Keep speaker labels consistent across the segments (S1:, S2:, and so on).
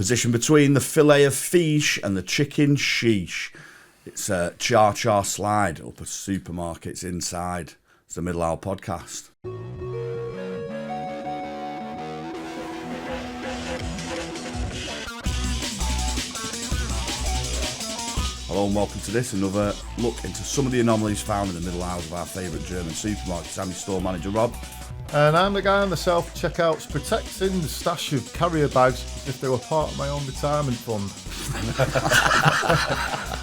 S1: Position between the fillet of fish and the chicken sheesh. It's a char slide up a supermarket's inside. It's the Middle Hour Podcast. Hello and welcome to this, another look into some of the anomalies found in the middle aisles of our favourite German supermarkets. I'm your store manager, Rob.
S2: And I'm the guy on the self-checkouts protecting the stash of carrier bags as if they were part of my own retirement fund.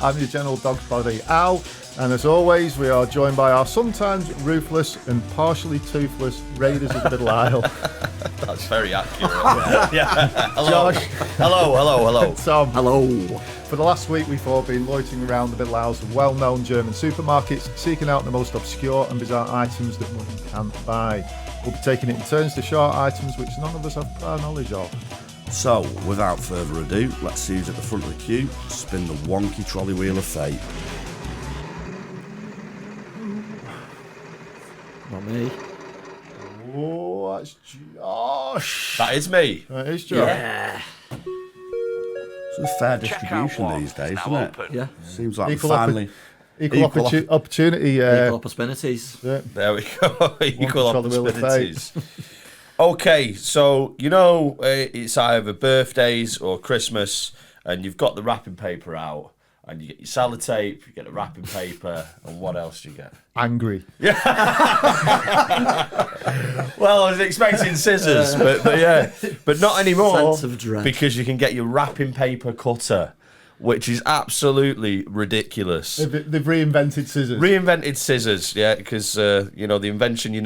S2: I'm your general dog body, Al, and as always we are joined by our sometimes ruthless and partially toothless raiders of the middle aisle.
S3: That's very accurate. Yeah. Hello.
S2: Josh.
S3: Hello.
S2: Tom.
S4: Hello.
S2: For the last week we've all been loitering around the middle aisles of well-known German supermarkets, seeking out the most obscure and bizarre items that money can't buy. We'll be taking it in turns to short items which none of us have prior knowledge of.
S1: So, without further ado, let's see who's at the front of the queue. Spin the Wonky trolley wheel of fate.
S4: Not me.
S2: Oh, that's Josh.
S3: That is me.
S2: That is Josh.
S4: Yeah.
S1: It's a fair distribution these days, isn't it?
S4: Yeah.
S1: Seems like
S2: Equal
S1: finally...
S2: Equal opportunity.
S4: Equal opportunities.
S2: Yeah.
S3: There we go. Equal
S2: trolley wheel of fate.
S3: opportunities. Okay, so you know it's either birthdays or Christmas, and you've got the wrapping paper out, and you get your sellotape, you get the wrapping paper, and what else do you get?
S2: Angry.
S3: Well, I was expecting scissors, but yeah, but not anymore.
S4: Sense of dread.
S3: Because you can get your wrapping paper cutter, which is absolutely ridiculous.
S2: They've reinvented scissors.
S3: Reinvented scissors, yeah, because the invention you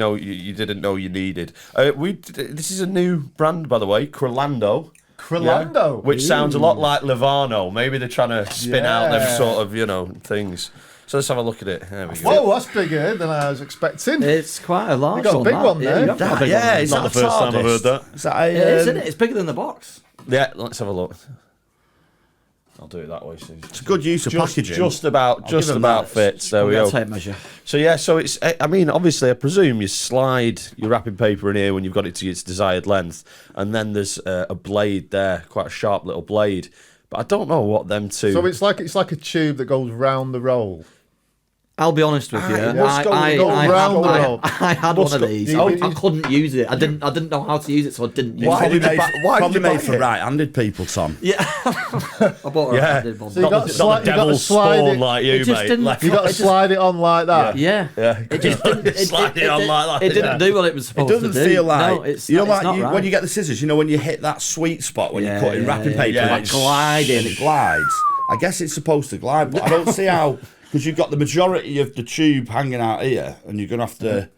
S3: didn't know you needed. This is a new brand, by the way, Crolando.
S2: Crolando,
S3: yeah, which sounds a lot like Levano. Maybe they're trying to spin out them sort of things. So let's have a look at it. There we go.
S2: Whoa, that's bigger than I was expecting.
S4: It's quite a large
S2: You got a
S4: one.
S2: big
S4: that.
S2: one there.
S4: Yeah, you have got a big one.
S1: is
S3: Not
S1: that
S3: the first time I've heard that.
S1: Is that a,
S4: It is, isn't it? It's bigger than the box.
S3: Yeah, let's have a look. I'll do it that way. So
S1: It's a good use of packaging.
S3: Just about
S1: give them
S3: fits. There we go.
S4: Tape measure.
S3: So yeah, so it's. I mean, obviously, I presume you slide your wrapping paper in here when you've got it to its desired length, and then there's a blade there, quite a sharp little blade. But I don't know what them two.
S2: So it's like a tube that goes round the roll.
S4: I'll be honest with you.
S2: what's going round the roll?
S4: I had one of these. I couldn't use it. I didn't know how to use it, so I didn't use
S1: Probably
S4: it.
S1: made for right-handed people, Tom.
S4: Yeah. I bought a right-handed one.
S2: So you got to
S3: not the devil's spawn like you,
S4: It just
S3: mate.
S4: didn't-
S3: Like,
S2: You got to slide it on like that.
S4: Yeah.
S3: It just slide it on like that.
S4: It didn't do what it was
S1: It
S4: supposed to do.
S1: doesn't feel like
S4: No, it's
S1: you know,
S4: not,
S1: like
S4: it's not right.
S1: when you get the scissors. You know, when you hit that sweet spot when you're cutting wrapping paper,
S3: yeah,
S1: like
S3: it's
S1: gliding, it glides. I guess it's supposed to glide, but I don't see how, because you've got the majority of the tube hanging out here, and you're gonna have to.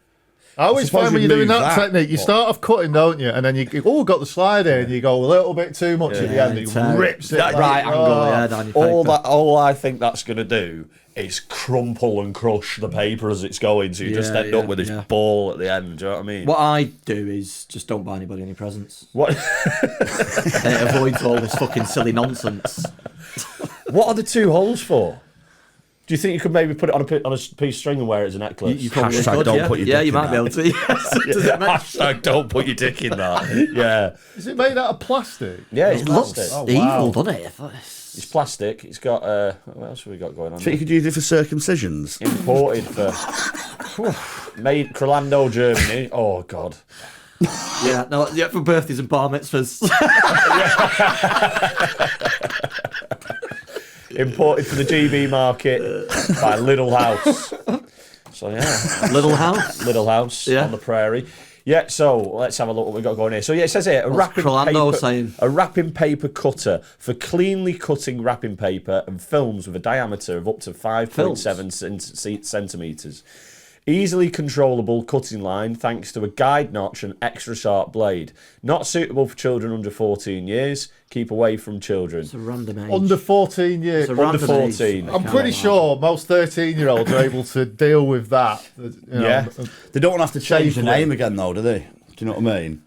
S2: I always
S1: suppose
S2: find when
S1: you
S2: you're doing
S1: move
S2: that technique, you start off cutting, don't you? And then you got the slide in, and you go a little bit too much at the end, and it rips it.
S3: That
S2: like,
S4: right angle, yeah, down your paper.
S3: All I think that's going to do is crumple and crush the paper as it's going, so you just end up with this ball at the end. Do you know what I mean?
S4: What I do is just don't buy anybody any presents.
S3: What?
S4: And it avoids all this fucking silly nonsense.
S3: What are the two holes for? Do you think you could maybe put it on a piece of string and wear it as a necklace?
S4: You probably
S1: Hashtag
S4: could,
S1: don't
S4: yeah.
S1: put your
S4: Yeah,
S1: dick
S4: you
S1: in
S4: might be
S1: that.
S4: able to. Yes. Does it make...
S3: Hashtag don't put your dick in that. Yeah.
S2: Is it made out of plastic?
S3: Yeah, it's
S4: It looks
S3: plastic.
S4: evil, doesn't it?
S3: It's plastic. It's got what else have we got going on?
S1: I think you could use it for circumcisions.
S3: Imported for made Crolando, Germany. Oh God.
S4: Yeah, no, yeah, for birthdays and bar mitzvahs.
S3: Imported for the GB market by Little House. So yeah,
S4: Little house.
S3: Little House
S4: Yeah.
S3: on the prairie. Yeah, so let's have a look what we've got going here. So yeah, it says here
S4: What's Crolando saying?
S3: a wrapping paper cutter for cleanly cutting wrapping paper and films with a diameter of up to 5.7 centimetres. Easily controllable cutting line thanks to a guide notch and extra sharp blade. Not suitable for children under 14 years. Keep away from children.
S4: It's a random age.
S2: Under 14 years.
S4: It's a random
S3: Under
S4: age.
S3: 14.
S2: I'm pretty sure most 13-year-olds are able to deal with that. You know,
S3: Yeah.
S1: They don't want to have to change the
S2: Safely.
S1: name again, though, do they? Do you know what I mean?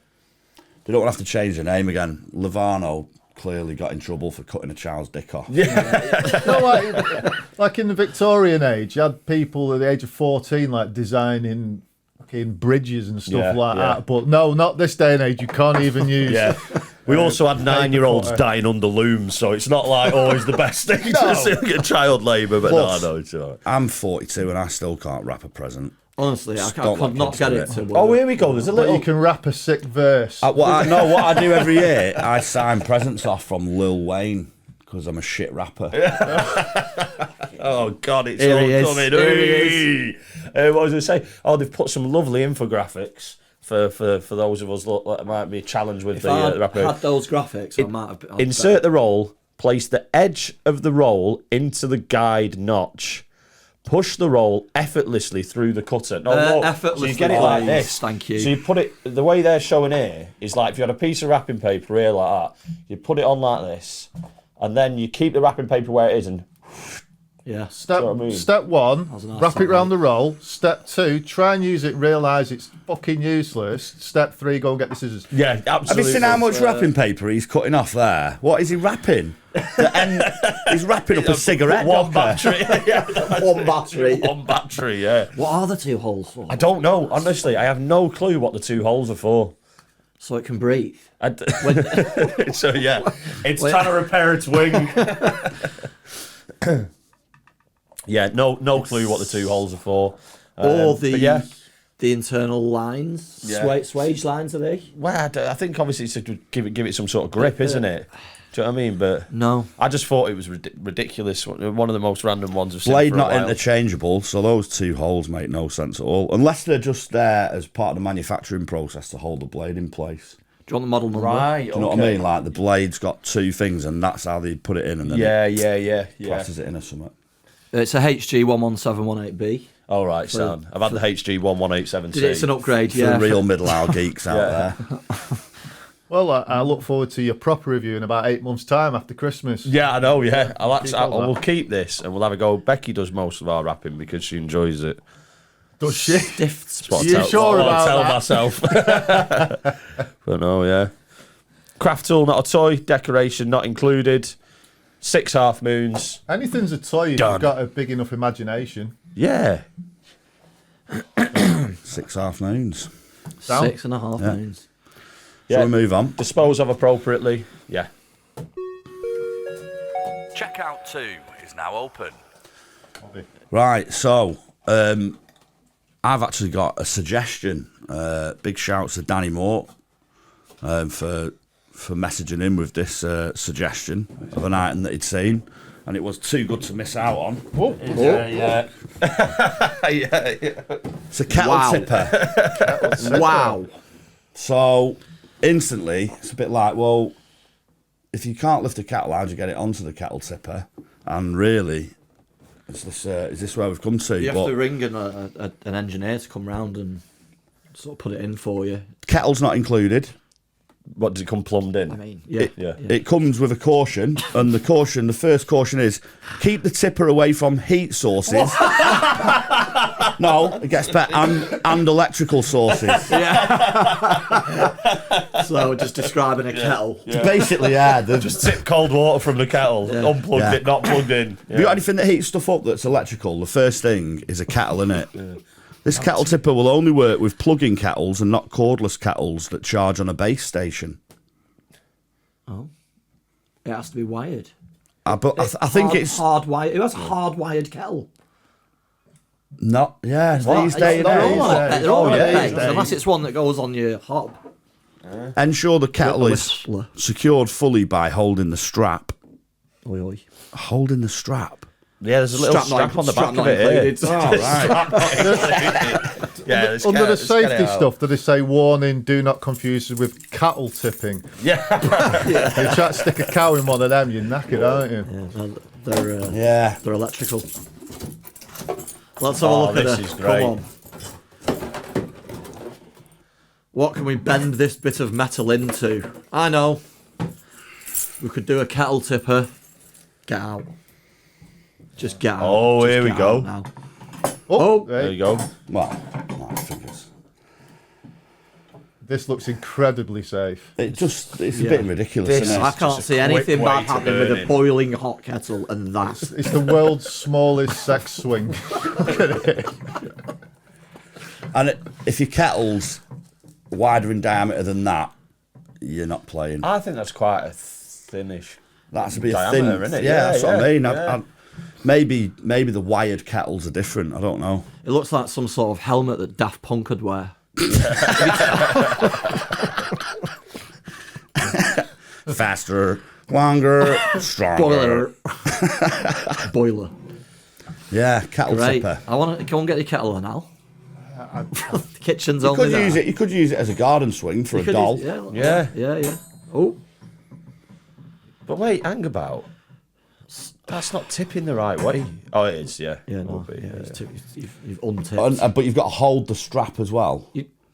S1: They don't want to have to change the name again. Levano clearly got in trouble for cutting a child's dick off.
S2: You know, like in the Victorian age, you had people at the age of 14 like designing fucking bridges and stuff
S3: Yeah,
S2: like
S3: yeah.
S2: that. But no, not this day and age. You can't even use
S3: We also had 9-year-olds
S2: quarter.
S3: dying under looms, so it's not like always the best thing to see child labour. But
S1: Plus,
S3: no, it's all right.
S1: I'm 42 and I still can't wrap a present.
S4: Honestly, I
S1: Don't
S4: could
S1: let
S4: not
S1: kids
S4: get
S1: do
S4: it
S1: it.
S4: to work.
S3: Oh, here we go. There's a
S2: But
S3: little.
S2: you can rap a sick verse.
S1: What I do every year, I sign presents off from Lil Wayne because I'm a shit rapper.
S3: Oh God, it's
S4: Here
S3: all
S4: he is.
S3: coming.
S4: Here he
S3: What was I say? Oh, they've put some lovely infographics for those of us that might be challenged with
S4: If
S3: the
S4: I
S3: rapper.
S4: had those graphics, I might have. I'd
S3: Insert the roll. Place the edge of the roll into the guide notch. Push the roll effortlessly through the cutter. No, look,
S4: effortlessly,
S3: so you get it like
S4: please.
S3: this.
S4: Thank you.
S3: So you put it, the way they're showing here is like if you had a piece of wrapping paper here like that, you put it on like this, and then you keep the wrapping paper where it is, and
S4: Yeah.
S2: Step,
S3: what I mean.
S2: step one,
S4: was a nice
S2: wrap it
S4: technique.
S2: round the roll. Step two, try and use it, realise it's fucking useless. Step three, go and get the scissors.
S3: yeah, absolutely.
S1: Have you seen how much wrapping paper he's cutting off there? What is he wrapping? He's wrapping up a cigarette.
S3: One
S1: docker.
S3: battery. Yeah.
S4: One battery.
S3: One battery, yeah.
S4: What are the two holes for?
S3: I don't know, honestly. I have no clue what the two holes are for.
S4: So it can breathe.
S3: So, yeah. It's trying to repair its wing. Yeah, no clue what the two holes are for.
S4: Or
S3: But yeah.
S4: the internal lines,
S3: Yeah.
S4: swage lines, are they?
S3: Well, I think obviously it's to give it some sort of grip, isn't it? Do you know what I mean? But
S4: No.
S3: I just thought it was ridiculous. One of the most random ones I've seen
S1: Blade
S3: for a
S1: not
S3: while.
S1: interchangeable, so those two holes make no sense at all. Unless they're just there as part of the manufacturing process to hold the blade in place.
S4: Do you want the model number?
S3: Right,
S1: Do you know what I mean? Like the blade's got two things and that's how they put it in and then
S3: Yeah.
S1: presses it in or something.
S4: It's a HG 11718B.
S3: All right, son. I've had the HG 11870.
S4: It's an upgrade,
S1: For
S4: yeah.
S1: the real middle-hour geeks out there.
S2: Well, I look forward to your proper review in about 8 months' time after Christmas.
S3: Yeah, I know. Yeah, I
S2: all
S3: will
S2: that.
S3: keep this, and we'll have a go. Becky does most of our rapping because she enjoys it.
S2: Does she?
S4: Stiff.
S3: What I
S2: You
S3: tell,
S2: sure
S3: what I
S2: about
S3: tell
S2: that?
S3: myself. But no, yeah. Craft tool, not a toy. Decoration, not included. 6 half moons.
S2: Anything's a toy if
S3: Done.
S2: you've got a big enough imagination.
S3: Yeah.
S1: 6 half moons.
S2: Down.
S4: 6.5 moons.
S1: Shall
S3: Yeah.
S1: we move on?
S3: Dispose of appropriately. Yeah.
S1: Checkout 2 is now open. Right, so I've actually got a suggestion. Big shouts to Danny Moore for messaging in with this suggestion of an item that he'd seen, and it was too good to miss out on.
S3: Yeah.
S1: It's a kettle
S4: Wow.
S1: tipper.
S4: Wow.
S1: So instantly, it's a bit like, well, if you can't lift a kettle, how do you get it onto the kettle tipper? And really, is this where we've come to?
S4: You have
S1: But
S4: to ring an engineer to come round and sort of put it in for you.
S1: kettle's not included.
S3: What, does it come plumbed in?
S4: I mean, yeah.
S1: It comes with a caution, and the first caution is keep the tipper away from heat sources. No, it gets better, and electrical sources.
S4: So just describing a kettle.
S1: Basically, yeah.
S3: Just tip cold water from the kettle.
S4: Yeah.
S3: Unplugged
S1: Yeah.
S3: it, not plugged in.
S1: Have you got anything that heats stuff up that's electrical? The first thing is a kettle, innit? This kettle tipper will only work with plug-in kettles and not cordless kettles that charge on a base station.
S4: Oh. It has to be wired.
S1: But I think it's
S4: hardwired. Who has a hardwired kettle?
S1: not. Yeah, these days.
S4: They're all on a- they're all on a
S2: yeah,
S4: base,
S2: these days.
S4: unless it's one that goes on your hob.
S1: Ensure the kettle
S4: The
S1: is
S4: whistler.
S1: secured fully by holding the strap.
S4: Oi, oi.
S1: Holding the strap.
S3: Yeah, there's a little strap on the back of it here. Yeah, let's
S2: Under
S3: get-
S2: the
S3: let's get it
S2: safety
S3: out.
S2: stuff, do they say warning, do not confuse it with cattle tipping?
S3: Yeah.
S2: You try to stick a cow in one of them, you're knackered, aren't you?
S4: Yeah,
S1: Yeah.
S4: they're electrical. Let's have a
S3: Oh,
S4: look at
S3: this
S4: it.
S3: is great.
S4: Come on. What can we bend this bit of metal into? I know. We could do a kettle tipper. Get out. Just get out.
S3: Oh,
S4: Just
S3: here we
S4: get
S3: go.
S4: out now.
S2: Oh,
S3: There you go.
S1: Well, no, I think
S2: this looks incredibly safe.
S1: it's a
S4: Yeah.
S1: bit ridiculous,
S3: This-
S1: isn't
S4: I
S1: it?
S4: can't
S3: just a
S4: see anything
S3: quick way
S4: bad
S3: to
S4: happening
S3: burn
S4: with a
S3: him.
S4: boiling hot kettle and that.
S2: It's the world's smallest sex swing. Look at it.
S1: And if your kettle's wider in diameter than that, you're not playing.
S3: I think that's quite a thinnish.
S1: That's a bit
S3: diameter,
S1: thin,
S3: isn't it?
S1: Yeah, that's what I mean.
S3: yeah.
S1: Maybe the wired kettles are different. I don't know.
S4: It looks like some sort of helmet that Daft Punk could wear.
S1: Faster, longer, stronger.
S4: Boiler.
S1: Yeah, kettle
S4: Great.
S1: tipper.
S4: I want to go and get your kettle on, Al. The kitchen's
S1: You
S4: only
S1: could
S4: there.
S1: use it. You could use it as a garden swing for
S4: You
S1: a
S4: could
S1: doll.
S4: use- yeah. Oh,
S3: But wait, hang about. That's not tipping the right way. Oh, it is, yeah.
S4: yeah,
S3: Will
S4: no,
S3: be,
S4: yeah,
S3: yeah.
S4: it's too, you've untipped.
S1: But you've got to hold the strap as well.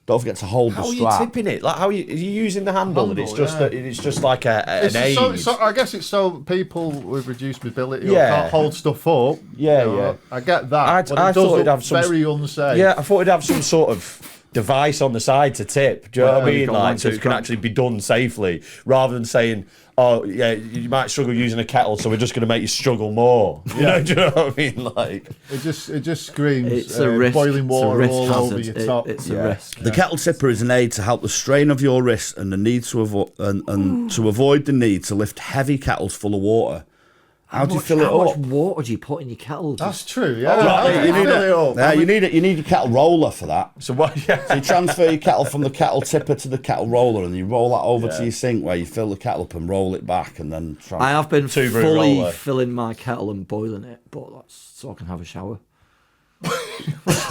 S1: Don't forget to hold
S3: How
S1: the
S3: are you
S1: strap.
S3: tipping it? Like, how are you using the handle? And it's
S2: Handle,
S3: just
S2: yeah.
S3: it's just like an aid.
S2: So I guess it's so people with reduced mobility
S3: Yeah.
S2: can't hold stuff up.
S3: Yeah,
S2: you know,
S3: yeah.
S2: I get that. But
S3: I
S2: it does
S3: thought
S2: look
S3: it'd have some
S2: very unsafe.
S3: Yeah, I thought it'd have some sort of device on the side to tip. Do you know what I
S2: Yeah,
S3: mean?
S4: got
S3: Like,
S4: one
S3: so
S4: to
S3: it can
S4: scratch.
S3: actually be done safely, rather than saying, "Oh, yeah, you might struggle using a kettle, so we're just going to make you struggle more." You know, do you know what I mean? Like,
S2: It just screams
S4: It's a risk.
S2: boiling water
S4: it's a risk
S2: all over
S4: hazard.
S2: your top.
S4: It's a
S3: Yeah.
S4: risk.
S1: The kettle tipper is an aid to help the strain of your wrist and the need to and to avoid the need to lift heavy kettles full of water. How do you fill it
S4: How
S1: up?
S4: much water do you put in your kettle?
S2: That's true. Yeah,
S3: right,
S2: How do
S3: you
S2: you
S3: need
S2: fill it up?
S1: Yeah, you need your kettle roller for that.
S3: so what? Yeah.
S1: So you transfer your kettle from the kettle tipper to the kettle roller, and you roll that over
S3: Yeah.
S1: to your sink where you fill the kettle up and roll it back, and then try.
S4: I have been
S3: Two-room
S4: fully
S3: roller.
S4: filling my kettle and boiling it, but that's so I can have a shower.
S3: Once
S4: It's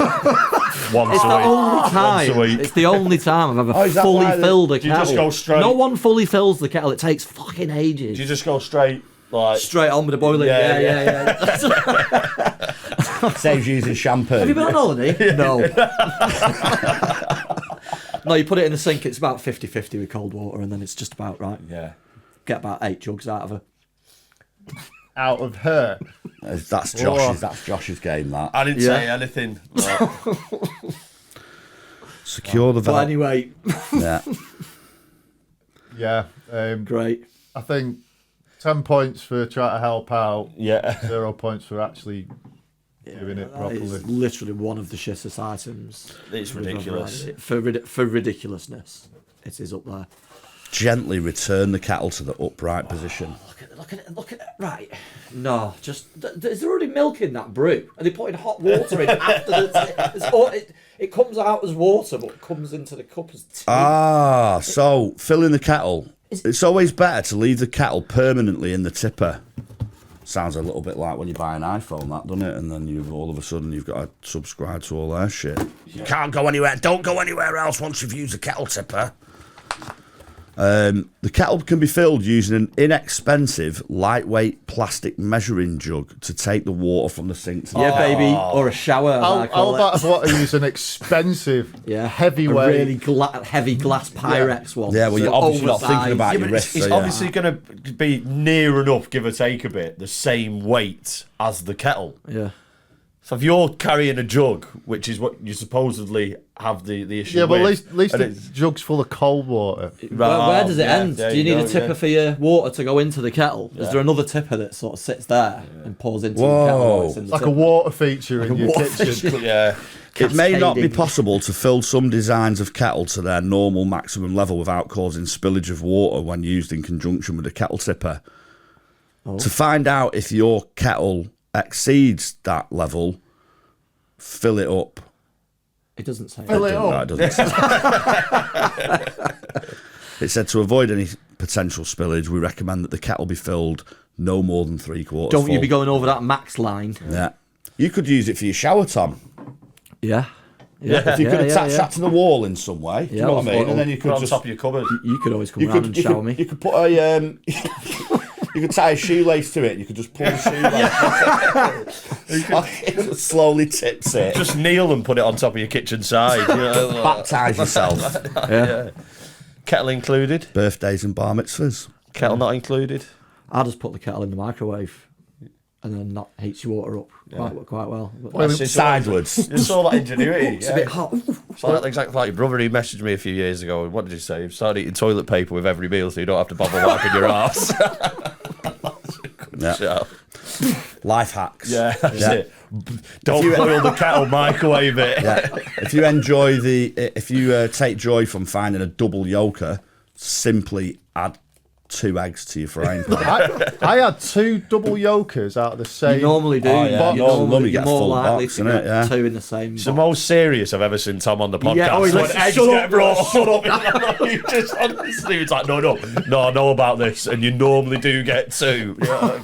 S3: a
S4: the
S3: week.
S4: only time.
S3: a week.
S4: It's the only time I've
S1: Oh,
S4: ever
S1: is that
S4: fully
S1: why
S4: filled a
S3: you
S4: kettle.
S3: just go straight-
S4: No one fully fills the kettle. It takes fucking ages.
S3: Do you just go straight like?
S4: Straight on with the boiling.
S3: Yeah,
S4: Yeah.
S1: Saves using shampoo.
S4: Have you been on holiday? No. No, you put it in the sink. It's about 50-50 with cold water, and then it's just about right.
S3: Yeah.
S4: Get about 8 jugs out of her.
S2: Out of her.
S1: That's
S2: Whoa.
S1: Josh's. That's Josh's game. That
S3: I didn't
S4: Yeah.
S3: say anything. Like,
S1: secure the
S4: But
S1: valve.
S4: anyway,
S1: Yeah.
S2: Yeah.
S4: great.
S2: I think 10 points for trying to help out.
S3: yeah.
S2: 0 points for actually doing it
S4: That
S2: properly.
S4: is literally one of the shittest items.
S3: It's
S4: we've ever
S3: ridiculous.
S4: had. For ridiculousness, it is up there.
S1: Gently return the kettle to the upright position.
S4: Look at it. Right. No, just is there already milk in that brew? Are they putting hot water in after it comes out as water, but comes into the cup as tea?
S1: Ah, so filling the kettle. It's always better to leave the kettle permanently in the tipper. Sounds a little bit like when you buy an iPhone, that, doesn't it? And then all of a sudden you've got to subscribe to all their shit. You can't go anywhere. Don't go anywhere else once you've used the kettle tipper. The kettle can be filled using an inexpensive, lightweight plastic measuring jug to take the water from the sink to the
S4: Yeah, baby, or a shower. As I
S2: How
S4: call
S2: about
S4: it.
S2: if what I use an expensive,
S4: Yeah,
S2: heavyweight.
S4: a really heavy glass Pyrex one.
S1: Yeah, well, you're
S4: So
S1: obviously not thinking
S4: oversized.
S1: about
S3: Yeah,
S1: your
S3: but
S1: wrist.
S3: it's
S1: so yeah.
S3: obviously going to be near enough, give or take a bit, the same weight as the kettle.
S4: Yeah.
S3: So if you're carrying a jug, which is what you supposedly have the issue
S2: Yeah,
S3: with,
S2: but at least
S3: and
S2: the
S3: it's-
S2: jug's full of cold water.
S4: Where does it
S3: yeah,
S4: end?
S3: there
S4: Do you need
S3: go,
S4: a tipper
S3: yeah.
S4: for your water to go into the kettle? Is there another tipper that sort of sits there and pours into
S1: Whoa.
S4: the kettle? while it's in the
S2: Like a
S4: tipper?
S2: water feature in your
S4: water
S2: kitchen.
S3: Yeah.
S1: It may not be
S4: cascading.
S1: possible to fill some designs of kettle to their normal maximum level without causing spillage of water when used in conjunction with a kettle tipper. To find out if your kettle exceeds that level, fill it up.
S4: It doesn't say.
S2: Fill it
S1: No,
S2: up.
S1: it doesn't say. It said to avoid any potential spillage, we recommend that the kettle be filled no more than 3/4
S4: Don't
S1: full.
S4: you be going over that max line?
S1: Yeah. You could use it for your shower, Tom.
S4: Yeah.
S1: If you could attach that to the wall in some way, do you
S4: Yeah,
S1: know what I mean?
S4: or-
S1: And then you
S3: Put
S1: could
S3: it on
S1: just
S3: top of your cupboard.
S4: You could always come around and shower me.
S1: You could put a you could tie a shoelace to it. And you could just pull the shoelace. It just slowly tips it.
S3: Just kneel and put it on top of your kitchen side. You know, like-
S1: Baptise yourself.
S4: Yeah.
S3: Kettle included.
S1: Birthdays and bar mitzvahs.
S3: Kettle not included.
S4: I just put the kettle in the microwave and then that heats your water up quite well. But
S3: Well, it's
S1: Sideways.
S3: You saw that ingenuity.
S4: it's a bit hot.
S3: It's like, exactly like your brother who messaged me a few years ago. What did he say? He started eating toilet paper with every meal so you don't have to bother wiping your arse.
S1: Yeah.
S3: So,
S1: Life hacks.
S3: yeah, that's
S1: Yeah.
S3: it. Don't boil the kettle, microwave it.
S1: Yeah. If you take joy from finding a double yoker, simply add 2 eggs to your frying pan.
S2: I had 2 double yolkers out of the same.
S4: You normally do.
S1: Oh, yeah. Normally
S4: You're
S1: get
S4: more
S1: full
S4: likely
S1: box,
S4: to
S1: innit?
S4: get
S1: Yeah.
S4: 2 in the same
S3: It's the
S4: box.
S3: most serious I've ever seen Tom on the podcast.
S4: Yeah, oh, he's
S3: When
S4: like,
S3: eggs
S4: shut
S3: get
S4: up,
S3: brought, shut up. He just honestly was like, no, I know about this, and you normally do get 2.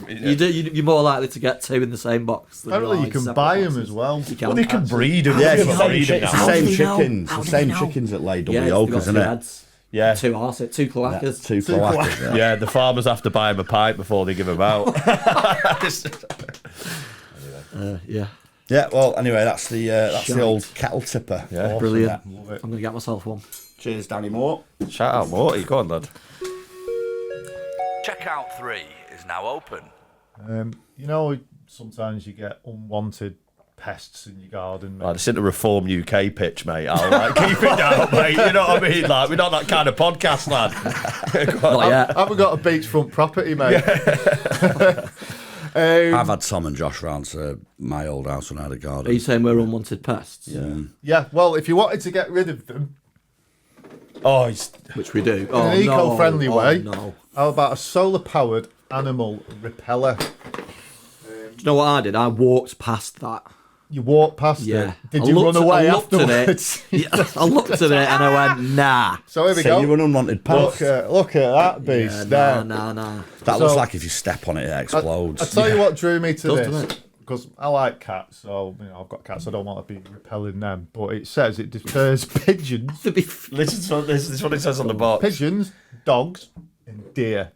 S4: You're more likely to get 2 in the same box. Than
S2: Apparently,
S4: are
S2: you
S4: in
S2: can
S4: separate
S2: buy them
S4: boxes.
S2: as well.
S4: You can.
S3: Well, they can breed them.
S1: Yeah,
S3: They
S1: it's
S3: can
S1: the
S3: breed them
S1: it's
S3: now.
S1: the same
S4: do they know?
S1: chickens.
S4: How
S1: The
S4: do
S1: same
S4: they know?
S1: chickens that lay double
S4: Yeah,
S1: yolkers, isn't it?
S3: Yeah.
S4: 2 arses, 2 cloacas.
S1: 2 cloacas. Yeah.
S3: Yeah, the farmers have to buy him a pipe before they give him out.
S4: Yeah.
S1: Yeah. Well, anyway, that's the
S4: Shite.
S1: old kettle tipper.
S3: Yeah.
S4: Brilliant.
S2: Yeah, love it.
S4: I'm going to get myself one.
S1: Cheers, Danny Moore.
S3: Shout out, Morty. Go on, lad.
S1: Checkout 3 is now open.
S2: You know, sometimes you get unwanted pests in your garden.
S3: Like, this isn't a Reform UK pitch, mate. I'll keep it down, mate. You know what I mean? Like, we're not that kind of podcast, lad.
S4: Not yet.
S2: I haven't got a beachfront property, mate.
S1: I've had Tom and Josh round to my old house when I had a
S4: Are you
S1: garden.
S4: saying we're unwanted pests?
S2: Yeah, well, if you wanted to get rid of them
S3: Oh, he's...
S4: Which we do.
S2: in an eco-friendly way,
S4: No.
S2: how about a solar-powered animal repeller?
S4: Do you know what I did? I walked past that.
S2: You walk past
S4: Yeah.
S2: it. Did
S4: I
S2: you
S4: looked
S2: run away
S4: I looked at
S2: afterwards?
S4: it. Yeah, I looked at it and I went, nah.
S2: So here we
S1: So
S2: go.
S1: you're an unwanted pest.
S2: Look at that beast there.
S4: Nah.
S1: That looks
S2: So-
S1: like if you step on it, it explodes.
S2: I tell you what drew me to
S4: Does,
S2: this,
S4: doesn't it?
S2: because I like cats, so I've got cats. I don't want to be repelling them, but it says it deters pigeons,
S4: To be
S3: Listen to this. This is what it says on the box.
S2: pigeons, dogs, and deer.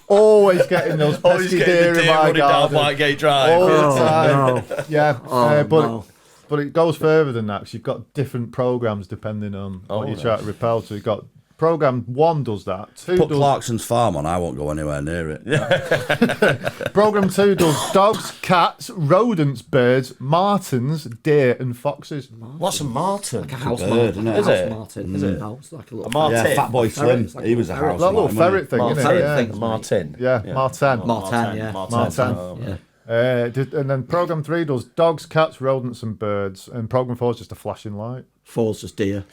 S2: Always getting those
S3: Always
S2: pesky
S3: getting
S2: deer
S3: the
S2: in
S3: deer
S2: my
S3: running down
S2: garden.
S3: Whitegate Drive.
S2: All the
S4: Oh,
S2: time.
S4: no.
S2: Yeah,
S4: Oh,
S2: but
S4: no.
S2: but it goes further than that, because you've got different programs depending on what you try to repel. So you've got program 1 does that. 2
S1: Put
S2: does
S1: Clarkson's farm on, I won't go anywhere near it.
S2: program 2 does dogs, cats, rodents, birds, martens, deer, and foxes.
S3: What's a marten?
S4: like a house
S1: bird,
S4: martin.
S1: isn't it?
S4: House
S3: Is it?
S4: martin. Is it? House, like a little
S3: martin.
S1: Yeah, Fat Boy
S4: Ferret,
S1: Slim.
S4: it's like
S1: He
S4: a
S1: was a
S4: ferret.
S1: house
S2: That little
S1: martin, wasn't
S2: ferret thing,
S4: Martin.
S2: isn't it?
S4: Ferret
S2: Yeah.
S4: thing.
S3: Martin.
S2: Yeah, marten.
S4: Martin, yeah.
S2: Martin.
S4: Yeah.
S2: And then program 3 does dogs, cats, rodents, and birds. And program 4 is just a flashing light.
S4: 4's just deer.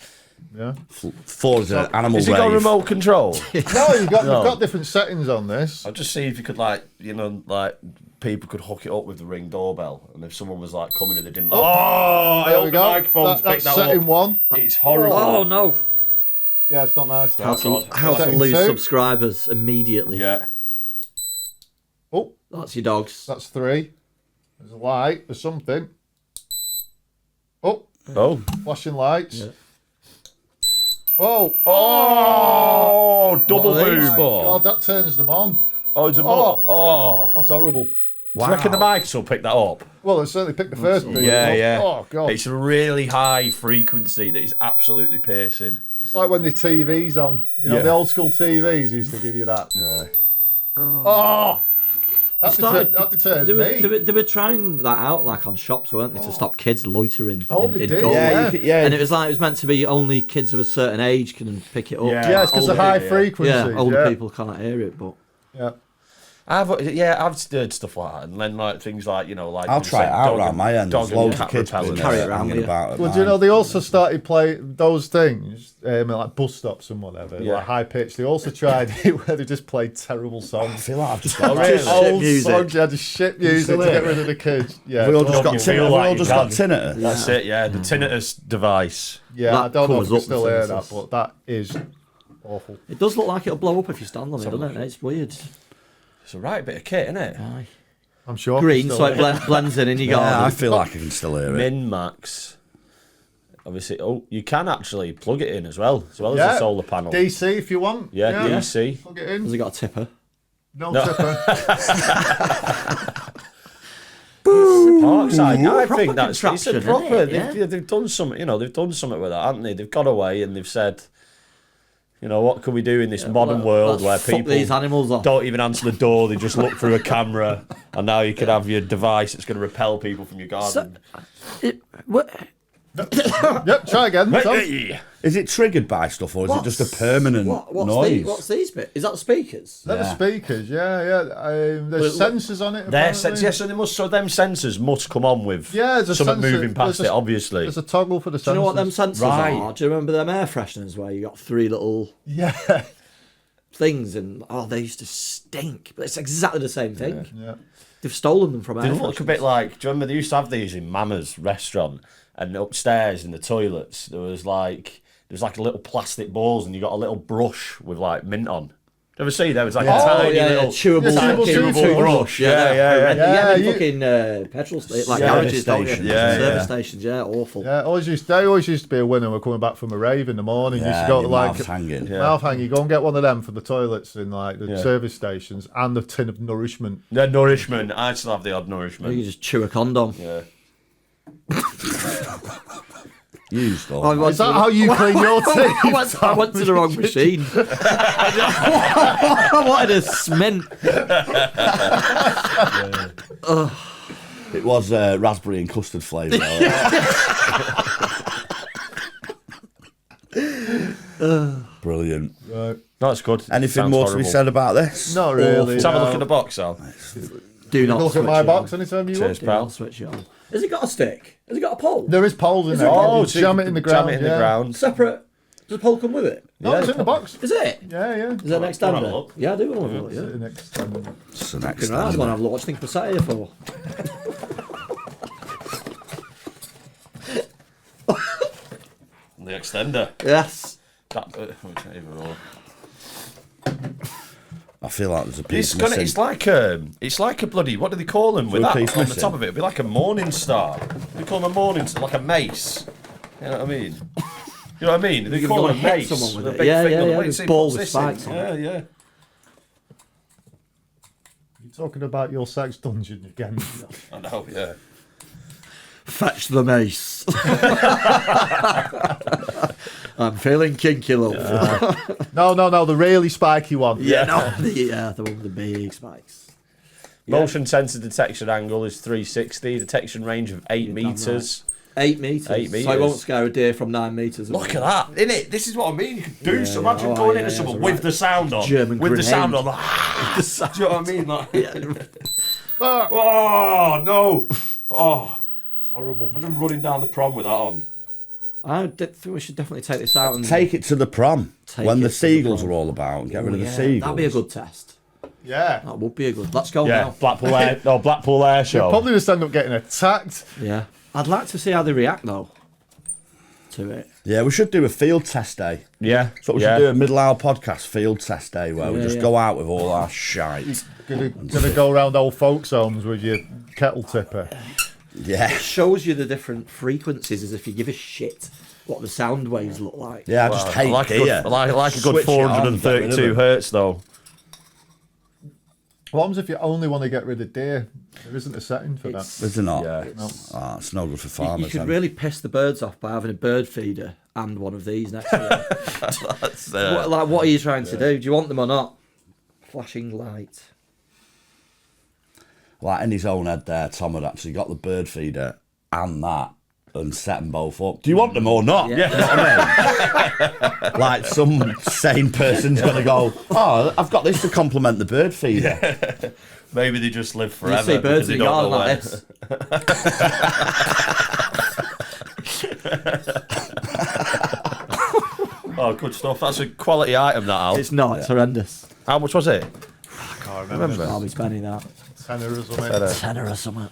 S2: Yeah.
S1: he? Ford's an animal
S3: Has he got
S1: rave.
S3: remote control?
S2: No, you've got different settings on this.
S3: I'll just see if you could, people could hook it up with the Ring doorbell, and if someone was coming and they didn't. Oh, I
S2: There
S3: hope
S2: we
S3: the
S2: go.
S3: microphones pick
S2: That's
S3: that
S2: setting
S3: up.
S2: 1.
S3: It's horrible.
S4: Oh no!
S2: Yeah, it's not nice.
S4: How
S2: That.
S4: to
S2: Setting
S4: lose
S2: 2.
S4: subscribers immediately.
S3: Yeah.
S2: Oh,
S4: That's your dogs.
S2: that's 3. There's a light. There's something. Oh,
S3: Oh.
S2: flashing lights.
S4: Yeah.
S2: Oh,
S3: Oh, double
S4: What are
S3: boom.
S4: these
S1: for?
S2: God, that turns them on.
S3: Oh, it's a
S2: Oh.
S3: oh.
S2: That's horrible.
S3: Do you reckon the mics will pick that up?
S2: Well, it certainly picked the first beat.
S3: Yeah.
S2: Oh, God.
S3: It's a really high frequency that is absolutely piercing.
S2: It's like when the TV's on. You know,
S3: Yeah.
S2: the old school TVs used to give you that.
S3: Yeah.
S2: Oh! That
S4: Started-
S2: deters
S4: They were,
S2: me.
S4: they were trying that out on shops, weren't they, to stop kids loitering
S2: Oh,
S4: in
S2: they did,
S4: gold.
S2: yeah.
S1: you could- yeah.
S4: And it was meant to be only kids of a certain age can pick it up.
S3: Yeah.
S2: Yeah, it's because of
S3: Older-
S2: high
S3: yeah.
S2: frequencies.
S4: Yeah, older people can't hear it, but
S2: Yeah.
S3: I've heard stuff like that, and then things like
S1: I'll try it out around my end. There's loads of kids
S3: repellent.
S4: Carry it around
S1: hanging
S4: with you.
S1: about at
S2: Well, do you
S1: mine.
S2: know, they also started playing those things, like bus stops and whatever,
S3: Yeah.
S2: like high pitch. They also tried it where they just played terrible
S1: I
S2: songs.
S1: feel like I've just got
S3: really?
S2: Old
S4: music.
S2: songs, yeah, just shit music
S3: still
S2: to
S3: hear
S2: get
S3: it?
S2: rid of the kids. Yeah,
S1: We all just
S2: well,
S1: got
S3: you
S1: tin-
S3: feel
S1: we
S3: like
S1: all
S3: you
S1: just got
S3: can.
S1: tinnitus.
S3: That's it, yeah. The tinnitus device.
S2: yeah,
S4: That
S2: I don't know if
S4: covers
S2: you
S4: up
S2: still
S4: the
S2: hear
S4: tinnitus.
S2: that, but that is awful.
S4: it does look like it'll blow up if you stand on it, doesn't it? It's weird.
S3: It's a right bit of kit, isn't it?
S4: Aye.
S2: I'm sure.
S4: Green,
S2: still
S4: so it
S2: hear
S4: blends in your
S1: Yeah, I
S4: garden.
S1: feel like I can still hear it.
S3: Min Max. Obviously, you can actually plug it in as well as
S2: Yeah.
S3: the solar panel.
S2: DC if you want.
S3: Yeah, DC.
S2: Plug it
S4: Has
S2: in.
S4: it got a tipper?
S2: No tipper.
S3: Parkside. I
S4: Proper
S3: think that's it's a
S4: contraption,
S3: proper.
S4: isn't it? Yeah.
S3: They've done something. They've done something with that, haven't they? They've got away and they've said, what can we do in this modern world where
S4: Let's fuck
S3: people
S4: these animals off.
S3: don't even answer the door? They just look through a camera, and now you can have your device that's going to repel people from your garden.
S2: Yep, try again. Tom.
S1: Is it triggered by stuff, or is it just a permanent noise?
S4: What's these bits? Is that the speakers?
S2: They're the speakers, yeah. There's sensors on it.
S3: Their
S2: apparently.
S3: yes, so them sensors must come on with
S2: there's a
S3: something
S2: sensor.
S3: moving past it, obviously.
S2: There's a toggle for the sensors.
S4: Do you know what them sensors
S3: Right.
S4: are? Do you remember them air fresheners where you got 3 little things and they used to stink, but it's exactly the same thing.
S2: Yeah.
S4: They've stolen them from
S3: They
S4: air
S3: look a
S4: fresheners.
S3: bit like. Do you remember they used to have these in Mama's restaurant, and upstairs in the toilets there was like little plastic balls, and you got a little brush with like mint on. You ever see? There was like a tiny little
S4: chewable,
S2: chewable
S3: brush.
S4: Yeah,
S2: you-
S4: fucking petrol stations, like
S1: Service
S4: garages, don't you?
S1: stations,
S4: Service stations, awful.
S2: Yeah, they always used to be a winner. We're coming back from a rave in the morning.
S1: Yeah,
S2: used to go to
S1: your
S2: like
S1: mouth hanging.
S2: mouth hanging. Go and get one of them for the toilets in like the service stations, and the tin of nourishment.
S3: The nourishment. I still have the odd nourishment.
S4: You just chew a condom.
S3: Yeah.
S1: Used or
S2: Is that how you clean your teeth?
S4: I went to the wrong machine. I wanted a cement.
S1: it was raspberry and custard flavour. Brilliant.
S2: Right.
S3: No, it's good.
S1: Anything
S3: Sounds
S1: more to
S3: horrible.
S1: be said about this?
S2: Not really.
S3: Let's have a look
S2: no.
S3: at the box, Al.
S4: Do not
S2: Look at
S4: switch
S2: my
S4: it
S2: box
S4: on.
S2: anytime you
S3: Cheers,
S2: want.
S4: Do
S3: pal.
S4: not switch it on. Has it got a stick? Has it got a pole?
S2: There is poles in there.
S3: Oh,
S2: You
S3: so
S2: jam
S3: you
S2: it in the
S3: can
S2: ground.
S3: Jam it in the ground.
S4: Separate. Does the pole come with it?
S2: No, it's in the box.
S4: Is it?
S2: Yeah.
S4: Is that an
S3: Wanna have a
S4: extender?
S3: look?
S4: Yeah, I do want to have a look, yeah.
S2: The next time.
S1: It's the next
S4: Right, I
S1: thing.
S4: want to have a look. What do you think we're sat here for?
S3: The extender.
S4: Yes.
S3: That, we can't even roll.
S1: I feel like there's a piece
S3: It's
S1: missing.
S3: it's like a bloody, what do they call them with
S1: a
S3: that
S1: piece
S3: on the
S1: missing?
S3: top of it? It'd be like a morning star. They call them a morning star, like a mace. You know what I mean? You know what I mean? They
S4: You're
S3: call
S4: gonna
S3: them a
S4: hit
S3: mace.
S4: someone with
S3: a
S4: it.
S3: big
S4: Yeah,
S3: thing
S4: yeah,
S3: on the
S4: yeah,
S3: way.
S4: with
S3: See,
S4: ball
S3: what's
S4: with
S3: this in?
S4: spikes on
S3: Yeah,
S4: it.
S3: yeah.
S2: You're talking about your sex dungeon again.
S3: I know, yeah.
S4: Fetch the mace. I'm feeling kinky, love.
S2: No, the really spiky one.
S4: The one with the big spikes.
S3: Motion sensor detection angle is 360. Detection range of 8 meters.
S4: 8 metres.
S3: 8 metres.
S4: So I won't scare a deer from 9 metres.
S3: Look at that, innit? This is what I mean. You can do so.
S4: yeah.
S3: Imagine
S4: Oh,
S3: going
S4: yeah,
S3: into
S4: yeah,
S3: someone
S4: it's
S3: with
S4: right.
S3: the sound on.
S4: German
S3: with the sound on.
S4: grenade.
S3: Like, do you know what I mean? Like, oh, no. Oh, that's horrible. Imagine running down the prom with that on.
S4: I think we should definitely take this out and
S1: Take it to the prom
S4: Take
S1: when
S4: it
S1: the
S4: to the
S1: seagulls
S4: prom.
S1: are all about and get rid of the
S4: Yeah,
S1: seagulls.
S4: that'd be a good test.
S2: Yeah.
S4: That would be a good. Let's go
S3: Yeah,
S4: now.
S3: Blackpool Air Show.
S2: Probably just end up getting attacked.
S4: Yeah. I'd like to see how they react though to it.
S1: Yeah, we should do a field test day.
S3: Yeah,
S1: So we should do a middle hour podcast field test day where we
S4: Yeah,
S1: just
S4: yeah.
S1: go out with all our shite.
S2: Gonna go around old folks' homes with your kettle tipper.
S1: Yeah.
S4: Shows you the different frequencies as if you give a shit what the sound waves look like.
S1: Yeah, I just hate
S3: I like a
S1: deer.
S3: good, I like a good
S1: Switch it on, get rid of
S3: 432
S1: them.
S3: hertz though.
S2: What happens if you only want to get rid of deer? There isn't a setting for that.
S1: Is there not?
S3: Yeah.
S1: It's no good for
S4: You
S1: farmers.
S4: could
S1: then.
S4: really piss the birds off by having a bird feeder and one of these next to you.
S3: That's,
S4: What are you trying to do? Do you want them or not? Flashing light.
S1: Like in his own head there, Tom had actually got the bird feeder and that and set them both up. Do you want them or not?
S4: Yeah.
S1: You know what I mean? Like some sane person's going to go, oh, I've got this to complement the bird feeder.
S3: maybe they just live
S4: You
S3: forever.
S4: see birds
S3: because
S4: in
S3: they
S4: the
S3: don't
S4: garden
S3: know
S4: like
S3: when. Oh, good stuff. That's a quality item, that, Al.
S4: this. It's not. It's horrendous.
S3: How much was it?
S2: I can't remember.
S4: I'll be spending that.
S2: Tenner or something.
S4: Tenner or something.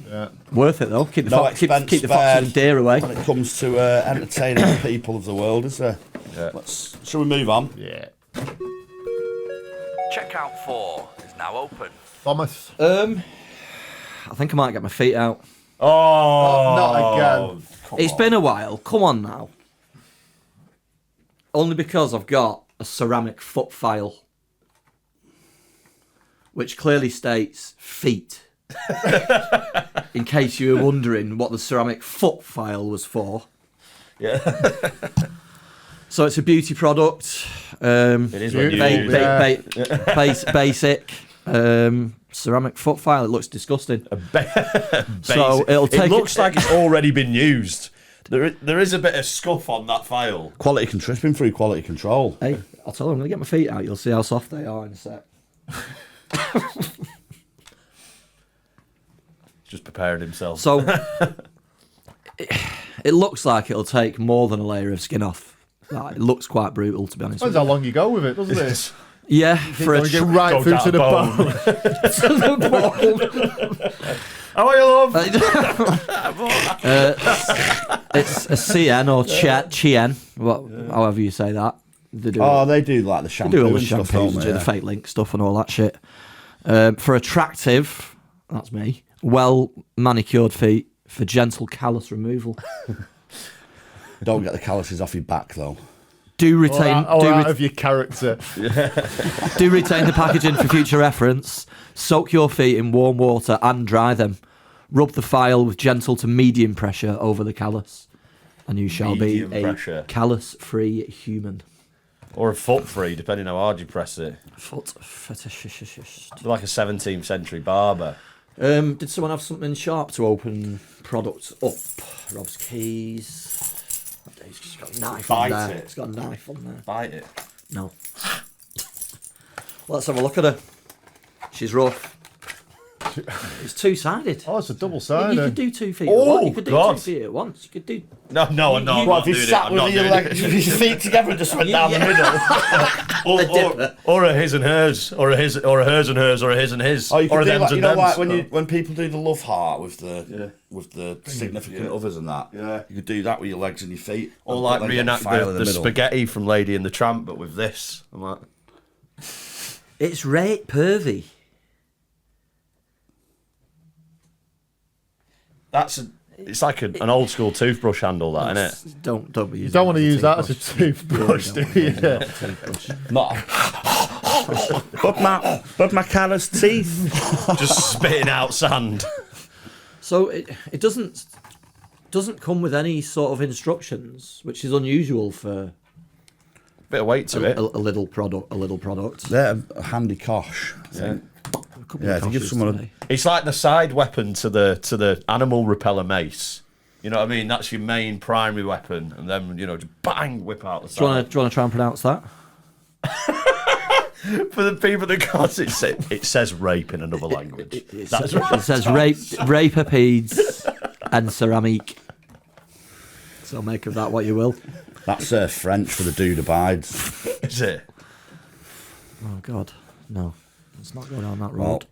S2: Yeah.
S4: Worth it though. Keep the,
S1: No
S4: keep
S1: expense
S4: the foxes
S1: spared
S4: and deer away.
S1: when it comes to entertaining the people of the world, is there?
S3: Yeah.
S1: Shall we move on?
S2: Yeah.
S1: Checkout 4 is now open.
S2: Thomas.
S4: I think I might get my feet out.
S3: Oh,
S2: not again.
S4: It's been a while. Come on now. Only because I've got a ceramic foot file, which clearly states feet. In case you were wondering what the ceramic foot file was for.
S3: Yeah.
S4: So it's a beauty product.
S3: It is when you
S4: Basic. Ceramic foot file. It looks disgusting. So it'll take.
S3: It looks like it's already been used. There is a bit of scuff on that file.
S1: Quality it's been through quality control.
S4: Hey, I'll tell you, I'm going to get my feet out. You'll see how soft they are in a sec.
S3: Just preparing himself.
S4: So, it looks like it'll take more than a layer of skin off. Like, it looks quite brutal, to be honest
S2: Depends
S4: with
S2: how long you go with it, doesn't it?
S4: Yeah, for a
S2: Get right
S3: Go
S2: through
S3: down
S2: to the
S3: bone.
S2: bone.
S3: How are you, love?
S4: It's a CN or Chien, however you say that. They do,
S1: They do like the
S4: they
S1: shampoo
S4: do all the
S1: and stuff,
S4: shampoos
S1: don't
S4: and
S1: they?
S4: do the fake link stuff and all that shit. For attractive, that's me, well manicured feet for gentle callus removal.
S1: Don't get the calluses off your back though.
S4: Do retain
S2: out of your character.
S4: do retain the packaging for future reference. Soak your feet in warm water and dry them. Rub the file with gentle to medium pressure over the callus, and you shall
S3: Medium
S4: be
S3: pressure.
S4: a callus-free human.
S3: Or a foot free, depending how hard you press it.
S4: Foot fetishist.
S3: Like a 17th century barber.
S4: Did someone have something sharp to open products up? Rob's keys. He's just got a knife
S3: Bite
S4: on there.
S3: it.
S4: It's got a knife on there.
S3: Bite it.
S4: No. Let's have a look at her. She's rough. It's two-sided.
S2: Oh, it's a
S4: You
S2: double-sided.
S4: could do 2 feet
S3: Oh,
S4: at once. You could do
S3: God.
S4: 2 feet at once. You could do...
S3: No, I'm not doing it. I'm not doing it.
S1: your feet together and just went down the middle.
S3: Or a his and hers, or a hers and hers, or a his and his,
S1: Oh, you
S3: or
S1: could
S3: a
S1: do
S3: them's
S1: like,
S3: and
S1: you know,
S3: thems.
S1: like when people do the love heart with the significant others and that.
S3: Yeah.
S1: You could do that with your legs and your feet.
S3: Or
S1: And
S3: like
S1: put,
S3: reenact
S1: file
S3: the
S1: in middle.
S3: spaghetti from Lady and the Tramp, but with this. I'm like,
S4: It's right pervy.
S3: it's like an old school toothbrush handle, that, isn't it?
S4: Don't be using
S2: You don't want to
S4: it
S2: use that as a
S4: toothbrush.
S2: toothbrush, do you?
S1: Not. but my callous teeth.
S3: Just spitting out sand.
S4: So it doesn't come with any sort of instructions, which is unusual for
S3: Bit of weight to it.
S4: a little product.
S1: They're a handy cosh. I think. Yeah, if you give someone
S3: It's like the side weapon to the animal repeller mace. You know what I mean? That's your main primary weapon, and then just bang, whip out the
S4: Do you
S3: side.
S4: want to try and pronounce that?
S3: For the people that can't, it says rape in another language.
S4: It says rapapeds and ceramic. So make of that what you will.
S1: That's French for the dude abides.
S3: Is it?
S4: Oh God, no. Let's not go down that
S1: Well,
S4: road.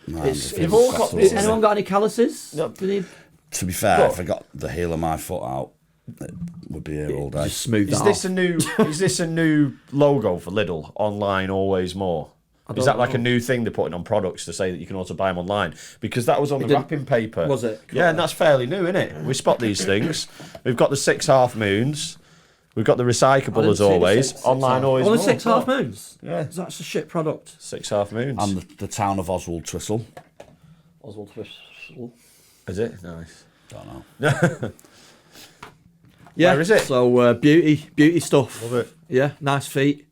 S1: no,
S3: You've all got this.
S4: Anyone got any calluses?
S3: No.
S4: Do you need
S1: to be fair, if I got the heel of my foot out, it would be here all day.
S4: just smooth
S3: Is
S4: that
S3: this
S4: off?
S3: is this a new logo for Lidl? Online, always more. Is that like a new thing they're putting on products to say that you can also buy them online? Because that was on the
S4: didn't-
S3: wrapping paper.
S4: was it?
S3: Yeah, and that's fairly new, isn't it? We spot these things. We've got the 6 half moons. We've got the recyclable
S4: didn't
S3: as
S4: see the
S3: always.
S4: six
S3: Online,
S4: half.
S3: always
S4: Only
S3: more.
S4: 6 half moons.
S3: Yeah.
S4: That's a shit product.
S3: 6 half moons.
S1: And the town of Oswald Twistle.
S4: Oswald
S3: Is it? Nice.
S1: Don't know.
S4: Yeah.
S3: Where is it?
S4: So beauty stuff.
S2: Love it.
S4: Yeah, nice feet,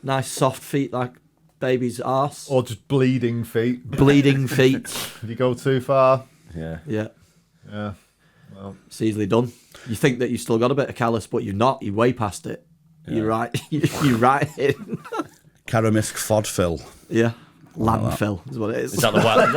S4: nice soft feet like baby's arse.
S2: Or just bleeding feet.
S4: Bleeding feet.
S2: If you go too far,
S3: Yeah.
S4: Yeah,
S2: yeah. Well,
S4: it's easily done. You think that you've still got a bit of callus, but you're not. You're way past it. You're right. You're right in.
S1: Karamisk Fodfill.
S4: Yeah. Landfill is what it is.
S3: Is that the one?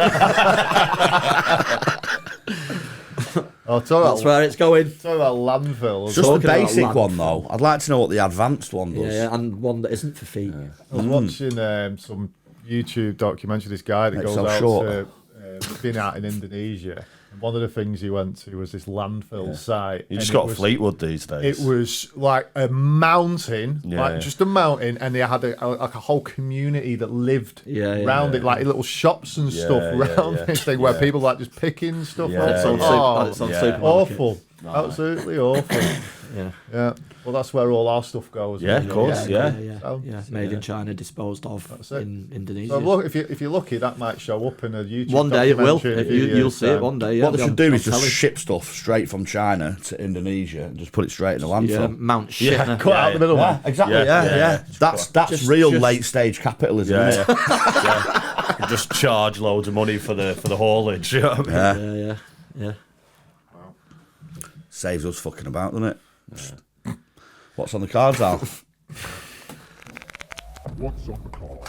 S2: I'll talk
S4: That's
S2: about,
S4: where it's going.
S2: talk about landfill.
S1: Just the
S4: Talking about
S1: basic
S4: land.
S1: one though. I'd like to know what the advanced one does.
S4: Yeah, and one that isn't for feet.
S2: I was watching some YouTube documentary. This guy that
S1: Makes
S2: goes
S1: it
S2: out
S1: shorter.
S2: to been out in Indonesia, and one of the things he went to was this landfill site.
S3: You just
S2: and
S3: got
S2: it was-
S3: Fleetwood these days.
S2: It was like a mountain,
S3: Yeah,
S2: like
S3: yeah.
S2: just a mountain, and they had like a whole community that lived
S4: Yeah,
S2: around
S3: yeah,
S2: it, like little shops and
S3: Yeah,
S2: stuff
S3: yeah,
S2: around
S3: yeah.
S2: this thing where people like just picking stuff
S3: Yeah,
S2: up.
S4: It's on,
S2: Oh,
S4: it's on
S3: yeah.
S4: supermarket.
S2: awful, absolutely awful.
S4: Yeah.
S2: Yeah, well, that's where all our stuff goes.
S3: Yeah,
S2: really.
S3: of course, yeah.
S4: Yeah.
S2: So-
S4: Made in China, disposed of
S2: That's it.
S4: in Indonesia.
S2: So look, if you're lucky, that might show up in a YouTube.
S4: One day it will.
S2: documentary in a few
S4: You'll
S2: years'
S4: see it
S2: time.
S4: one day. Yeah,
S1: What they
S4: on-
S1: should do
S4: on
S1: is just
S4: telly.
S1: ship stuff straight from China to Indonesia and just put it straight in the
S4: Yeah,
S1: landfill.
S4: Mount shit.
S3: Yeah,
S2: Cut out the middle one.
S1: exactly.
S3: Yeah,
S1: Yeah,
S3: yeah,
S1: yeah.
S3: yeah.
S1: That's
S4: Just-
S1: real
S4: just-
S1: late stage capitalism.
S3: Yeah,
S1: Isn't it?
S3: yeah. Just charge loads of money for the haulage. You know what I mean?
S1: Yeah.
S4: Yeah.
S1: Saves us fucking about, doesn't it? Yeah. What's on the cards, Al?
S5: What's on the card?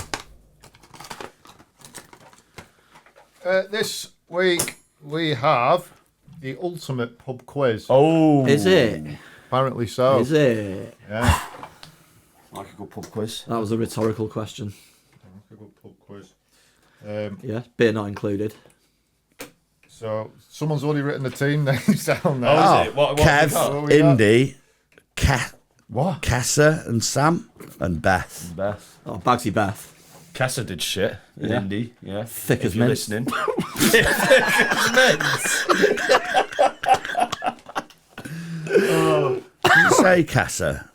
S2: This week we have the ultimate pub quiz.
S3: Oh,
S4: Is it?
S2: Apparently so.
S4: Is it?
S2: Yeah.
S3: like a good pub quiz.
S4: That was a rhetorical question.
S2: A good pub quiz.
S4: Yeah, beer not included.
S2: So someone's already written the team names down there.
S3: Oh, is it? What
S1: Kev,
S2: What we got?
S1: Indy,
S2: What?
S1: Kessa and Sam and Beth.
S3: Beth.
S4: Oh, Bagsy Beth.
S3: Kessa did shit in
S4: Yeah.
S3: Indy. Yeah.
S4: Thick
S3: If
S4: as
S3: you're
S4: mince.
S3: listening.
S1: Did you say Kessa?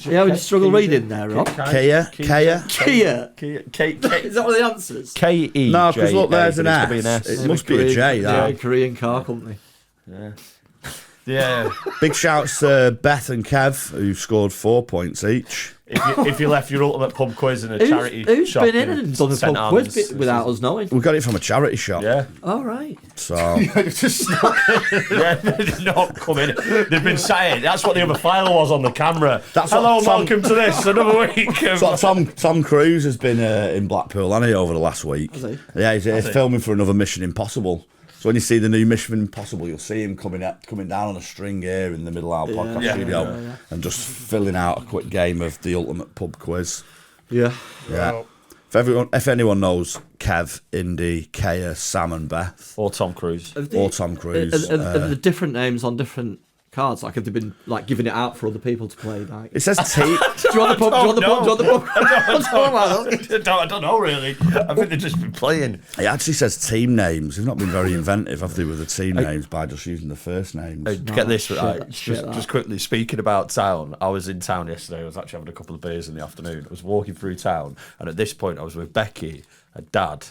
S4: Yeah, we struggle reading there, Rob.
S1: Kia?
S4: Kia.
S3: K-E-J.
S4: Is that one of the answers?
S1: No, because look, there's an
S3: It
S1: S. It must be a J,
S4: Yeah,
S1: that.
S4: Korean car company.
S3: Yeah.
S1: Big shouts to Beth and Kev, who scored 4 points each.
S3: If you left your ultimate pub quiz in a
S4: Who's
S3: charity shop
S4: been in and done the
S3: St.
S4: pub quiz
S3: Albans,
S4: bit without us knowing?
S1: We got it from a charity shop.
S3: Yeah.
S4: All right.
S1: So,
S2: Just
S3: Yeah, they did not come in. They've been saying that's what the other file was on the camera.
S1: That's
S3: Hello,
S1: what Tom-
S3: welcome to this another week.
S1: so Tom Cruise has been in Blackpool, hasn't he, over the last week?
S4: Has he?
S1: Yeah, he's filming for another Mission Impossible. So when you see the new Mission Impossible, you'll see him coming down on a string here in the middle of our podcast
S3: Yeah.
S1: studio and just filling out a quick game of the ultimate pub quiz.
S4: Yeah.
S1: Yeah. If anyone knows Kev, Indy, Kea, Sam and Beth,
S3: Or Tom Cruise.
S1: or Tom Cruise,
S4: Are the different names on different cards? Like, have they been like giving it out for other people to play? Like,
S1: it says T.
S4: do you want the pub? Do you want the pub? Do you want the pub?
S3: I don't know really. I think they've just been playing.
S1: It actually says team names. They've not been very inventive, have they, with the team names by just using the first names.
S3: Get this right.
S4: shit, that.
S3: Just quickly speaking about town. I was in town yesterday. I was actually having a couple of beers in the afternoon. I was walking through town, and at this point, I was with Becky, her dad,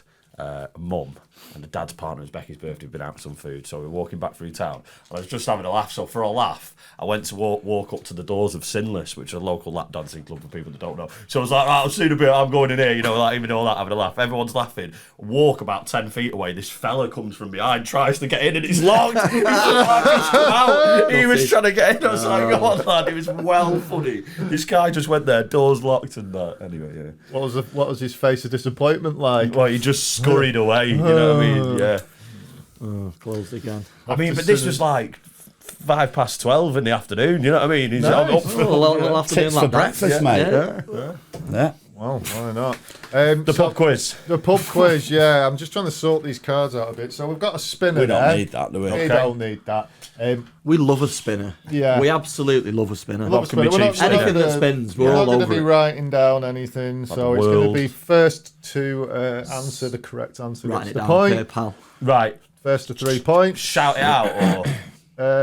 S3: mum, and the dad's partner. It was Becky's birthday. We'd been out for some food, so we were walking back through town. And I was just having a laugh. So for a laugh, I went to walk up to the doors of Sinless, which is a local lap dancing club for people that don't know. So I was like, right, I'll see you in a bit. I'm going in here, like even all that, having a laugh. Everyone's laughing. Walk about 10 feet away. This fella comes from behind, tries to get in, and it's locked. He was trying to get in. I was like, oh, lad, it was well funny. This guy just went there, doors locked, and that. Anyway, yeah.
S2: what was his face of disappointment like?
S3: Well, he just scurried away. You know what I mean? Yeah.
S4: Closed again.
S3: I mean, but this was like 12:05 in the afternoon. You know what I mean? He's
S2: Nice.
S3: up for
S4: We'll have to
S1: Tips
S4: do
S1: for
S4: like that.
S1: breakfast, mate. Yeah.
S2: Well, why not?
S3: the pub quiz.
S2: The pub quiz, yeah. I'm just trying to sort these cards out a bit. So we've got a spinner
S1: We don't
S2: there.
S1: need that, do we?
S2: We don't need that.
S4: We love a spinner.
S2: Yeah.
S4: We absolutely love a spinner.
S2: Love a
S3: can be
S2: spinner. We're
S3: cheap
S2: not-
S3: spinner.
S4: Anything that spins, we're
S2: We're
S4: all
S2: not going to
S4: over
S2: be
S4: it.
S2: writing down anything, so
S3: the
S2: it's going to
S3: world.
S2: be first to answer the correct answer.
S4: Writing
S2: Gets
S4: it
S2: the
S4: down,
S2: point.
S4: okay, pal.
S3: Right.
S2: First to 3 points.
S3: Shout it out, or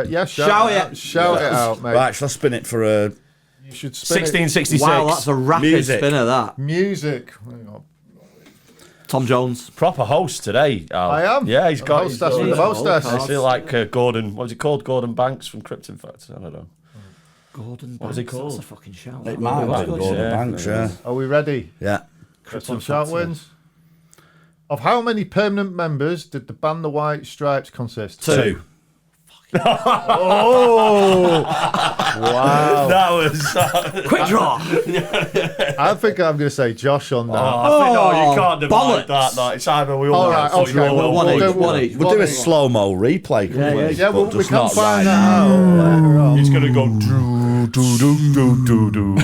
S2: Yeah,
S4: Shout
S2: it
S4: it.
S2: out. Shout it out, mate.
S1: Right, shall I spin it for a
S2: You should spin it.
S3: 1666.
S4: Wow, that's a rapid
S1: Music.
S4: spinner, that.
S2: Music. Hang on.
S4: Tom Jones.
S3: Proper host today. Al.
S2: I am.
S3: Yeah, he's
S2: I'm
S3: got.
S2: hostess with the
S4: got-
S2: mostess.
S3: I feel like Gordon. What was he called? Gordon Banks from Krypton Facts. I don't know.
S4: Gordon Banks.
S3: What was he called?
S4: That's a fucking shout.
S1: It might have been Gordon
S3: Yeah.
S1: Banks, yeah.
S2: Are we ready?
S1: Yeah.
S2: Get some shout wins. Of how many permanent members did the band The White Stripes consist?
S1: 2.
S2: Oh! Wow.
S3: That was.
S4: Quick draw.
S2: I think I'm going to say Josh on that.
S3: I think, no, you can't divide
S4: bollocks.
S3: that. No, it's either we all.
S2: All right,
S3: have to
S2: okay,
S3: go
S2: well,
S4: one
S3: one.
S4: each,
S2: do-
S4: one each.
S1: We'll do a slow-mo replay, couldn't we?
S2: Yeah, well,
S1: But
S2: we
S1: just
S2: can't
S1: not
S2: find
S1: right
S2: that
S1: now.
S2: out later on.
S3: He's gonna go do do do do do do.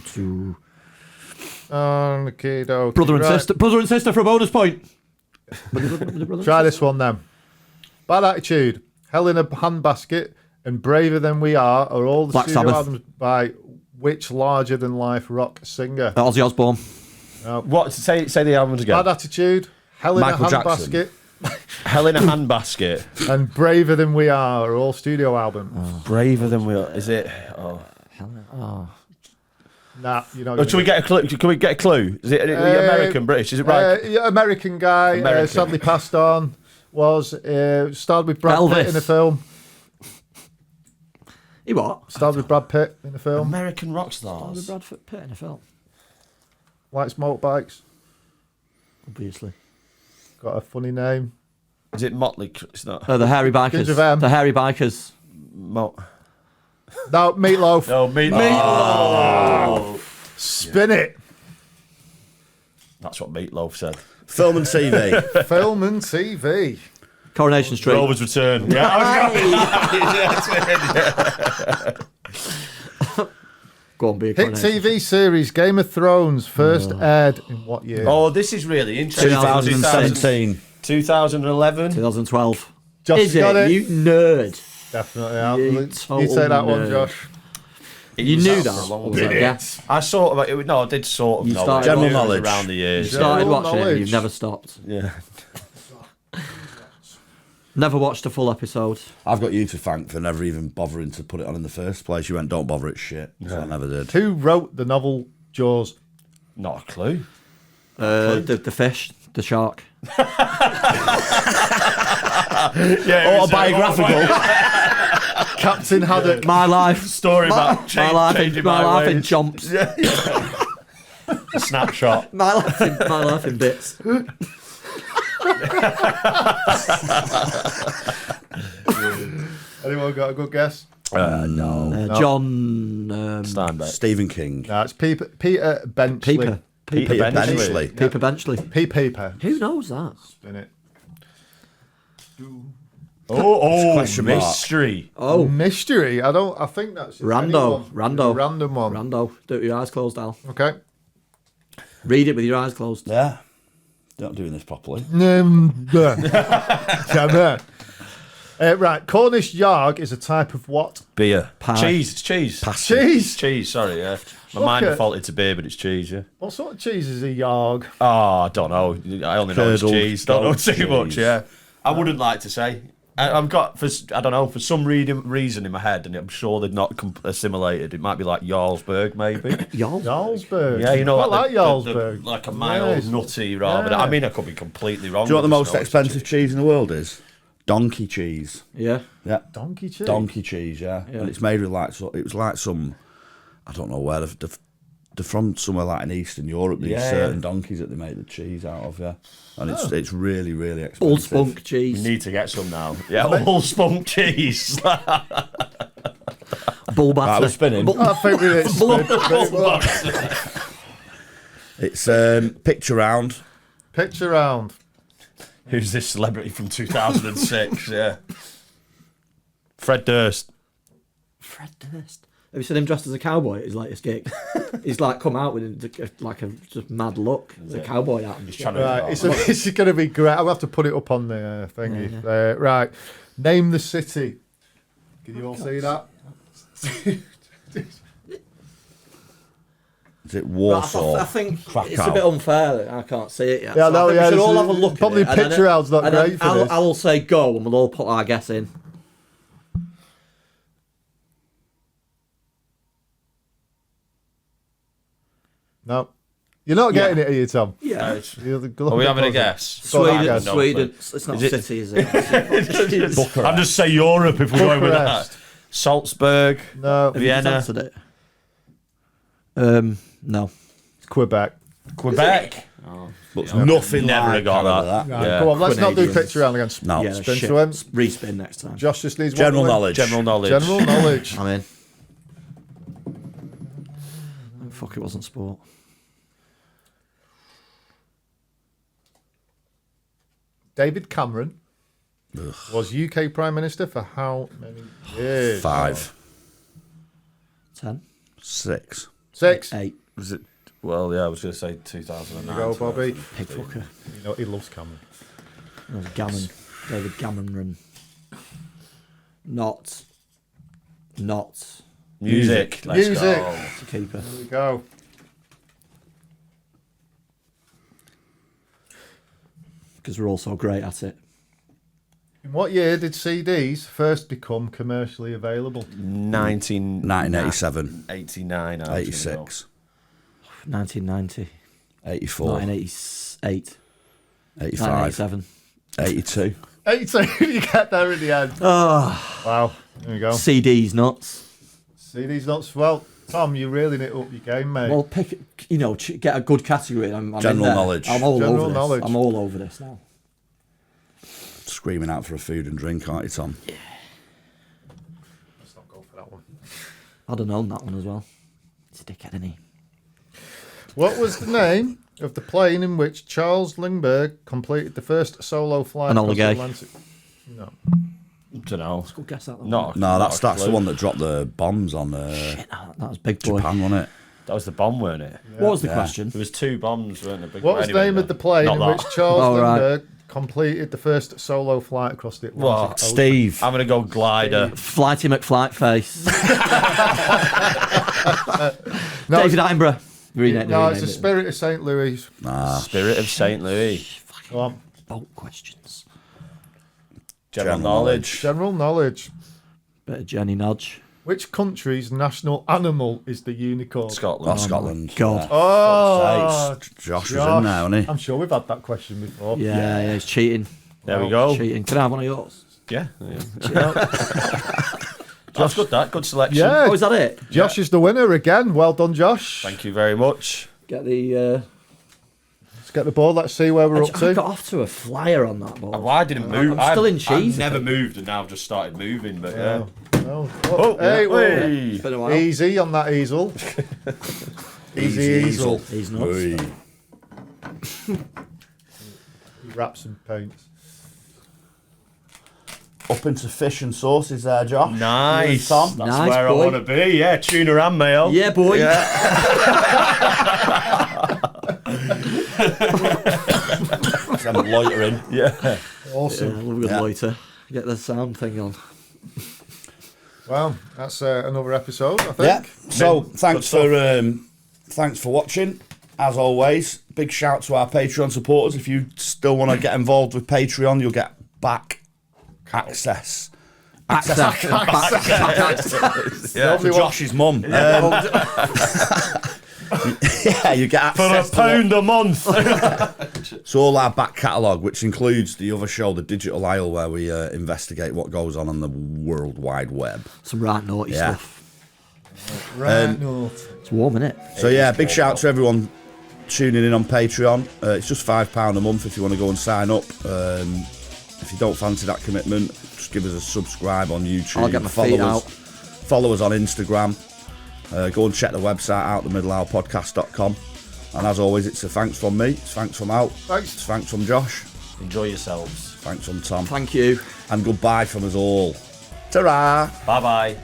S4: Two.
S2: Okay, dokie.
S4: Brother and
S2: Right.
S4: sister. Brother and sister for a bonus point.
S2: Try this one then. Bad Attitude, Hell in a Handbasket, and Braver Than We Are all the
S4: Black
S2: studio
S4: Sabbath.
S2: albums by which larger-than-life rock singer?
S4: Ozzy Osbourne.
S3: What? Say the albums again.
S2: Bad Attitude, Hell in
S1: Michael
S2: a
S1: Jackson.
S2: Handbasket,
S3: Hell in a Handbasket.
S2: and Braver Than We Are all studio albums.
S3: Braver than we are. Is it? Oh.
S2: Nah, you know.
S3: Should we get a clue? Can we get a clue? Is it American, British? Is it right?
S2: Yeah, American guy,
S3: American.
S2: sadly passed on, was starred with Brad
S4: Elvis.
S2: Pitt in a film.
S4: He what?
S2: Starred with Brad Pitt in a film.
S3: American rock
S4: With
S3: stars.
S4: Bradford Pitt in a film.
S2: Likes motorbikes.
S4: Obviously.
S2: Got a funny name.
S3: Is it Motley? It's not.
S4: The hairy bikers.
S2: Kids of M.
S4: The hairy bikers.
S2: No, Meatloaf.
S3: No, Meatloaf.
S2: Spin it.
S3: That's what Meatloaf said.
S1: Film and TV.
S2: Film and TV.
S4: Coronation Street.
S3: Rover's Return. Yeah,
S4: Go on, be a
S2: Hit
S4: Coronation
S2: TV series Game of Thrones first aired in what year?
S3: Oh, this is really interesting.
S1: 2017.
S3: 2011.
S4: 2012.
S2: Josh
S4: Is
S2: got
S4: it?
S2: it.
S4: You nerd.
S2: Definitely.
S4: You
S2: You
S4: total
S2: say that one,
S4: nerd.
S2: Josh.
S4: You
S3: was
S4: knew
S3: out
S4: that.
S3: for a long
S4: or was
S3: time.
S4: that a guess?
S3: I sort of. No, I did sort of
S4: You
S3: know.
S4: started
S3: it.
S1: General
S3: It was
S1: knowledge.
S3: around the years.
S4: You started
S2: General
S4: watching it.
S2: knowledge.
S4: You've never stopped.
S3: Yeah.
S4: Never watched a full episode.
S1: I've got you to thank for never even bothering to put it on in the first place. You went, don't bother, it's shit. So I never did.
S2: Who wrote the novel Jaws?
S3: Not a clue.
S4: The fish, the shark.
S3: Yeah,
S1: Autobiographical.
S2: Captain Haddock.
S4: My life.
S3: story about
S4: My life in
S3: changing my
S4: my life in
S3: ways.
S4: chomps.
S3: A snapshot.
S4: My life in bits.
S2: Anyone got a good guess?
S1: No.
S4: John.
S3: Steinbeck.
S1: Stephen King.
S2: No, it's Peter Benchley.
S4: Peeper.
S3: Peter Benchley.
S4: Peeper Benchley.
S2: Peeper.
S4: Who knows that?
S2: Spin it.
S3: Oh,
S1: Question mark.
S3: mystery.
S4: Oh,
S2: Mystery. I think that's
S4: Rando.
S2: anyone.
S4: Rando.
S2: Random one.
S4: Rando. Do it with your eyes closed, Al.
S2: Okay.
S4: Read it with your eyes closed.
S1: Yeah. You're not doing this properly.
S2: Right. Cornish yarg is a type of what?
S3: Beer.
S4: Pie.
S3: Cheese. It's cheese.
S2: Cheese.
S3: Cheese, sorry, yeah. My
S2: Look
S3: mind
S2: at-
S3: defaulted to beer, but it's cheese, yeah.
S2: What sort of cheese is a yarg?
S3: Oh, I don't know. I only know it's
S1: Curdled
S3: cheese. Don't know
S1: dog
S3: too much,
S1: cheese.
S3: yeah. I wouldn't like to say. I've got, I don't know, for some reason in my head, and I'm sure they're not assimilated, it might be like Jarlsberg, maybe.
S4: Y'all.
S2: Jarlsberg.
S3: Yeah, you know,
S2: I
S3: like,
S2: like Jarlsberg.
S3: like a mild,
S2: Yes.
S3: nutty rather.
S2: Yeah.
S3: I mean, I could be completely wrong.
S1: Do you know what the
S3: with
S1: most
S3: this,
S1: expensive cheese in the world is? Donkey cheese.
S4: Yeah.
S1: Yeah.
S2: Donkey cheese.
S1: Donkey cheese, yeah.
S4: Yeah.
S1: And it's made with like, so it was like some, I don't know where, they're from somewhere like in Eastern Europe, these
S3: Yeah,
S1: certain
S3: yeah.
S1: donkeys that they make the cheese out of, yeah. And it's really, really expensive.
S4: Old spunk
S3: You
S4: cheese.
S3: need to get some now. Yeah, all spunk cheese.
S4: Bull
S1: Right,
S4: batter.
S1: we're spinning.
S2: I think we did.
S1: It's picture round.
S2: Picture round.
S3: Who's this celebrity from 2006? Yeah. Fred Durst.
S4: Fred Durst. Have you seen him dressed as a cowboy at his latest gig? He's like come out with like a just mad look. It's a cowboy hat.
S3: He's trying to.
S2: Right, it's going to be great. I'll have to put it up on the thingy.
S4: Yeah,
S2: Right, name the city. Can you all see that?
S1: Is it Warsaw?
S4: I think
S1: Krakow.
S4: it's a bit unfair that I can't see it yet.
S2: Yeah,
S4: So
S2: no,
S4: I think
S2: yeah,
S4: we should
S2: this
S4: all
S2: is-
S4: have a look
S2: probably
S4: at it. and
S2: picture
S4: then-
S2: round's not
S4: and then
S2: great for
S4: I'll,
S2: this.
S4: I will say go and we'll all put our guess in.
S2: No. You're not getting it, are you, Tom?
S4: Yeah.
S2: Are
S3: Are we having a guess?
S4: Sweden.
S2: guess.
S3: No,
S4: Sweden.
S3: please.
S4: It's not
S3: Is
S4: a
S3: it-
S4: city, is it?
S3: I'm just say Europe if we're going with that.
S2: Bucharest.
S3: Salzburg.
S2: No.
S4: Have you just
S3: Vienna.
S4: answered it? No.
S2: Quebec.
S3: Quebec.
S1: Looks nothing
S3: Never
S1: like
S3: got
S1: Canada,
S3: that.
S2: Right,
S3: Yeah.
S2: come on, let's not do
S4: Canadians.
S2: picture round again.
S1: No.
S4: Yeah,
S2: Spin
S4: shit.
S2: to him.
S4: Respin next time.
S2: Josh just needs
S1: General
S2: one to win.
S1: knowledge.
S3: General knowledge.
S2: General knowledge.
S4: I'm in. Oh, fuck, it wasn't sport.
S2: David Cameron was UK Prime Minister for how many years?
S1: 5,
S4: 10.
S1: 6.
S2: 6.
S4: 8.
S3: Was it? Well, yeah, I was going to say 2009.
S2: Go, Bobby.
S4: Pig fucker.
S2: You know, he loves Cameron.
S4: No, Gammon. David Cameron. Not.
S3: Music. Let's
S2: Music.
S3: go.
S4: To keeper.
S2: There we go.
S4: Because we're all so great at it.
S2: In what year did CDs first become commercially available?
S1: 1987.
S3: 89.
S1: 86.
S4: 1990.
S1: 84.
S4: 1988.
S1: 85.
S4: 1987.
S1: 82.
S2: 82. You get there in the end.
S4: Oh,
S2: Wow. There we go.
S4: CDs nuts.
S2: CDs not well. Tom, you really need to up your game, mate.
S4: Well, pick, get a good category. I'm in
S1: General
S4: there.
S1: knowledge.
S4: I'm all
S2: General
S4: over this.
S2: knowledge.
S4: I'm all over this now.
S1: screaming out for a food and drink, aren't you, Tom? Yeah.
S2: Let's not go for that one.
S4: I'd have known that one as well. It's a dickhead, isn't he?
S2: What was the name of the plane in which Charles Lindbergh completed the first solo flight across
S4: Enola
S2: the
S4: Gay.
S2: Atlantic? No.
S3: Don't know.
S4: Good guess that one.
S3: No,
S1: that's the one that dropped the bombs on
S4: Shit, that was big boy.
S1: Japan, wasn't it?
S3: That was the bomb, weren't it?
S4: What was the question?
S3: There was 2 bombs, weren't there? Big
S2: What was the name of the plane in which Charles Lindbergh completed the first solo flight across the Atlantic Ocean?
S1: Steve.
S3: I'm going to go glider.
S4: Flighty McFlight Face.
S2: No,
S4: David Attenborough.
S2: no, it's the Spirit of St. Louis.
S3: Spirit of St. Louis.
S2: Go on.
S4: Boat questions.
S3: General knowledge.
S2: General knowledge.
S4: Bit of Jenny Nudge.
S2: Which country's national animal is the unicorn?
S3: Scotland.
S1: Scotland.
S4: God.
S2: Oh,
S1: Josh was in there, wasn't he?
S2: I'm sure we've had that question before.
S4: Yeah, he's cheating.
S3: There we go.
S4: Cheating. Can I have one of yours?
S3: Yeah. That's good, that. Good selection.
S2: Yeah.
S4: Oh, is that it?
S2: Josh is the winner again. Well done, Josh.
S3: Thank you very much.
S4: Get the...
S2: Let's get the board. Let's see where we're up
S4: I
S2: to.
S4: got off to a flyer on that ball.
S3: Well, I didn't move.
S4: I'm still in cheese.
S3: I've never moved and now I've just started moving, but yeah.
S2: Oh, hey, whoa.
S3: Hey.
S4: Been a while.
S2: Easy on that easel. Easy easel.
S4: He's nuts.
S1: Oi.
S2: He wraps and paints.
S1: Up into fish and sauces there, Josh.
S3: Nice.
S1: Tom.
S3: That's
S4: Nice,
S3: where
S4: boy.
S3: I want to be. Yeah, tuna and mayo.
S4: Yeah, boy.
S1: I'm loitering.
S3: Yeah.
S2: Awesome.
S4: Yeah, love a good
S1: Yeah.
S4: loiter. Get the sound thing on.
S2: Well, that's another episode, I
S1: Yeah.
S2: think.
S1: So thanks for watching. As always, big shout to our Patreon supporters. If you still want to get involved with Patreon, you'll get back access.
S4: Access.
S1: Yeah, to Josh's mum. Yeah, you get
S3: For
S1: access
S3: £1 a month.
S1: So all our back catalogue, which includes the other show, The Digital Isle, where we investigate what goes on the World Wide Web.
S4: Some right naughty
S1: Yeah.
S4: stuff.
S2: Right, no.
S4: It's warm, isn't it?
S1: So yeah, big shout to everyone tuning in on Patreon. It's just £5 a month if you want to go and sign up. If you don't fancy that commitment, just give us a subscribe on YouTube.
S4: I'll get my feet out.
S1: Follow us on Instagram. Go and check the website out, themiddlehourpodcast.com. And as always, it's a thanks from me, it's thanks from Al,
S2: Thanks.
S1: it's thanks from Josh,
S3: Enjoy yourselves.
S1: thanks from Tom,
S4: Thank you.
S1: and goodbye from us all. Ta-ra!
S3: Bye-bye.